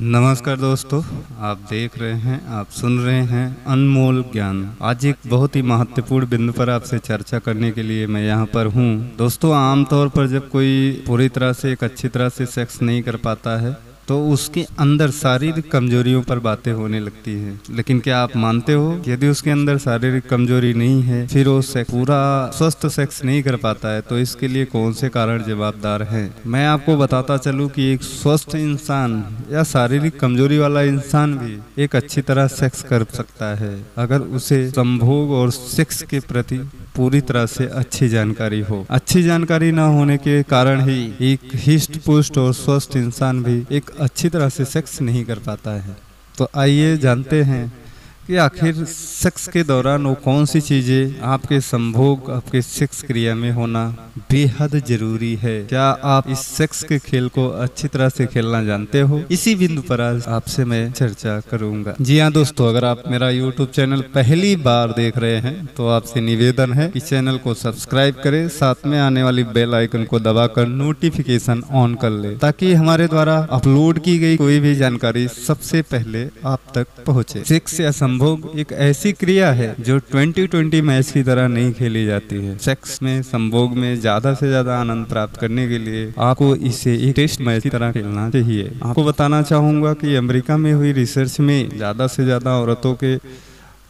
नमस्कार दोस्तों, आप देख रहे हैं, आप सुन रहे हैं अनमोल ज्ञान। आज एक बहुत ही महत्वपूर्ण बिंदु पर आपसे चर्चा करने के लिए मैं यहाँ पर हूँ। दोस्तों, आमतौर पर जब कोई पूरी तरह से एक अच्छी तरह से सेक्स नहीं कर पाता है तो उसके अंदर शारीरिक कमजोरियों पर बातें होने लगती हैं। लेकिन क्या आप मानते हो यदि उसके अंदर शारीरिक कमजोरी नहीं है, फिर वो पूरा स्वस्थ सेक्स नहीं कर पाता है, तो इसके लिए कौन से कारण जवाबदार हैं? मैं आपको बताता चलूं कि एक स्वस्थ इंसान या शारीरिक कमजोरी वाला इंसान भी एक अच्छी तरह सेक्स कर सकता है अगर उसे संभोग और सेक्स के प्रति पूरी तरह से अच्छी जानकारी हो। अच्छी जानकारी न होने के कारण ही एक हिस्ट पुष्ट और स्वस्थ इंसान भी एक अच्छी तरह से सेक्स नहीं कर पाता है। तो आइए जानते हैं कि आखिर सेक्स के दौरान वो कौन सी चीजें आपके संभोग, आपके सेक्स क्रिया में होना बेहद जरूरी है। क्या आप इस सेक्स के खेल को अच्छी तरह से खेलना जानते हो? इसी बिंदु पर आज आपसे मैं चर्चा करूंगा। जी हाँ दोस्तों, अगर आप मेरा YouTube चैनल पहली बार देख रहे हैं तो आपसे निवेदन है कि चैनल को सब्सक्राइब करें, साथ में आने वाली बेल आइकन को दबाकर नोटिफिकेशन ऑन कर ले, ताकि हमारे द्वारा अपलोड की गई कोई भी जानकारी सबसे पहले आप तक पहुँचे। सेक्स या संभोग एक ऐसी क्रिया है जो 20-20 मैच की तरह नहीं खेली जाती है। सेक्स में, संभोग में ज्यादा से ज्यादा आनंद प्राप्त करने के लिए आपको इसे एक टेस्ट मैच की तरह खेलना चाहिए। आपको बताना चाहूंगा कि अमेरिका में हुई रिसर्च में ज्यादा से ज्यादा औरतों के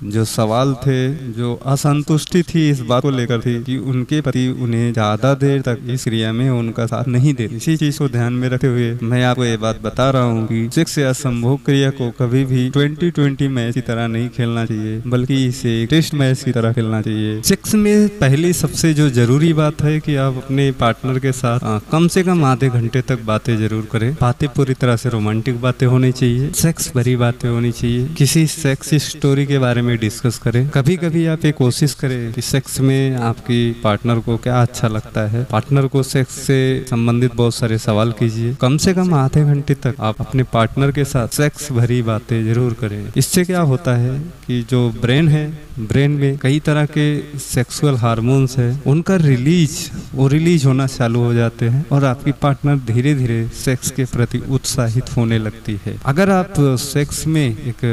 जो सवाल थे, जो असंतुष्टि थी इस बात को लेकर थी कि उनके पति उन्हें ज्यादा देर तक इस क्रिया में उनका साथ नहीं दे। इसी चीज को ध्यान में रखते हुए मैं आपको ये बात बता रहा हूँ कि सेक्स या संभोग क्रिया को कभी भी 20-20 मैच की तरह नहीं खेलना चाहिए, बल्कि इसे टेस्ट मैच की तरह खेलना चाहिए। सेक्स में पहली सबसे जो जरूरी बात है कि आप अपने पार्टनर के साथ कम से कम आधे घंटे तक बातें जरूर करें। बातें पूरी तरह से रोमांटिक बातें होनी चाहिए, सेक्स भरी बातें होनी चाहिए। किसी सेक्स स्टोरी के बारे में डिस्कस करें। कभी कभी आप ये कोशिश करें कि सेक्स में आपकी पार्टनर को क्या अच्छा लगता है। पार्टनर को सेक्स से संबंधित बहुत सारे सवाल कीजिए। कम से कम आधे घंटे तक आप अपने पार्टनर के साथ सेक्स भरी बातें जरूर करें। इससे क्या होता है कि जो ब्रेन है, ब्रेन में कई तरह के सेक्सुअल हार्मोन्स है, उनका रिलीज होना चालू हो जाते हैं और आपकी पार्टनर धीरे धीरे सेक्स के प्रति उत्साहित होने लगती है। अगर आप सेक्स में एक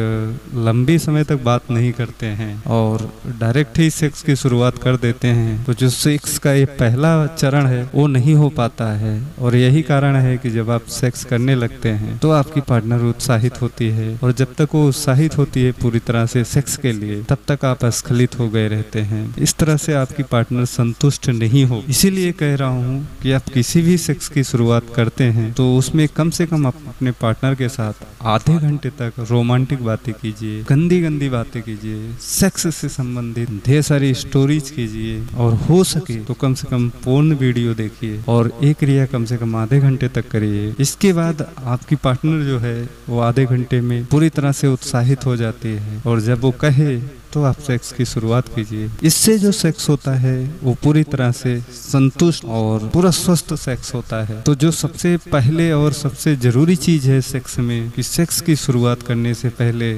लंबी समय तक बात नहीं करते हैं और डायरेक्ट ही सेक्स की शुरुआत कर देते हैं तो जो सेक्स का ये पहला चरण है वो नहीं हो पाता है। और यही कारण है कि जब आप सेक्स करने लगते हैं तो आपकी पार्टनर उत्साहित होती है, और जब तक वो उत्साहित होती है पूरी तरह से सेक्स के लिए, तब तक आप अस्खलित हो गए रहते हैं। इस तरह से आपकी पार्टनर संतुष्ट नहीं हो। इसीलिए कह रहा हूँ कि आप किसी भी सेक्स की शुरुआत करते हैं तो उसमें कम से कम आप अपने पार्टनर के साथ आधे घंटे तक रोमांटिक बातें कीजिए, गंदी गंदी बातें कीजिए, सेक्स से संबंधित ढेर सारी स्टोरीज कीजिए, और हो सके तो कम से कम पूर्ण वीडियो देखिए और एक क्रिया कम से कम आधे घंटे तक करिए। इसके बाद आपकी पार्टनर जो है वो आधे घंटे में पूरी तरह से उत्साहित हो जाती है, और जब वो कहे तो आप सेक्स की शुरुआत कीजिए। इससे जो सेक्स होता है वो पूरी तरह से संतुष्ट और पूरा स्वस्थ सेक्स होता है। तो जो सबसे पहले और सबसे जरूरी चीज है सेक्स में, कि सेक्स की शुरुआत करने से पहले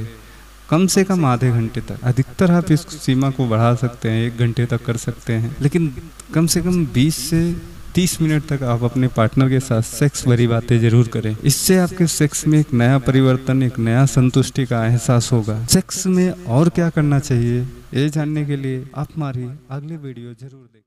कम से कम आधे घंटे तक, अधिकतर आप इस सीमा को बढ़ा सकते हैं, 1 घंटे तक कर सकते हैं, लेकिन कम से कम 20 से 30 मिनट तक आप अपने पार्टनर के साथ सेक्स भरी बातें जरूर करें। इससे आपके सेक्स में एक नया परिवर्तन, एक नया संतुष्टि का एहसास होगा। सेक्स में और क्या करना चाहिए ये जानने के लिए आप हमारी अगली वीडियो जरूर देखें।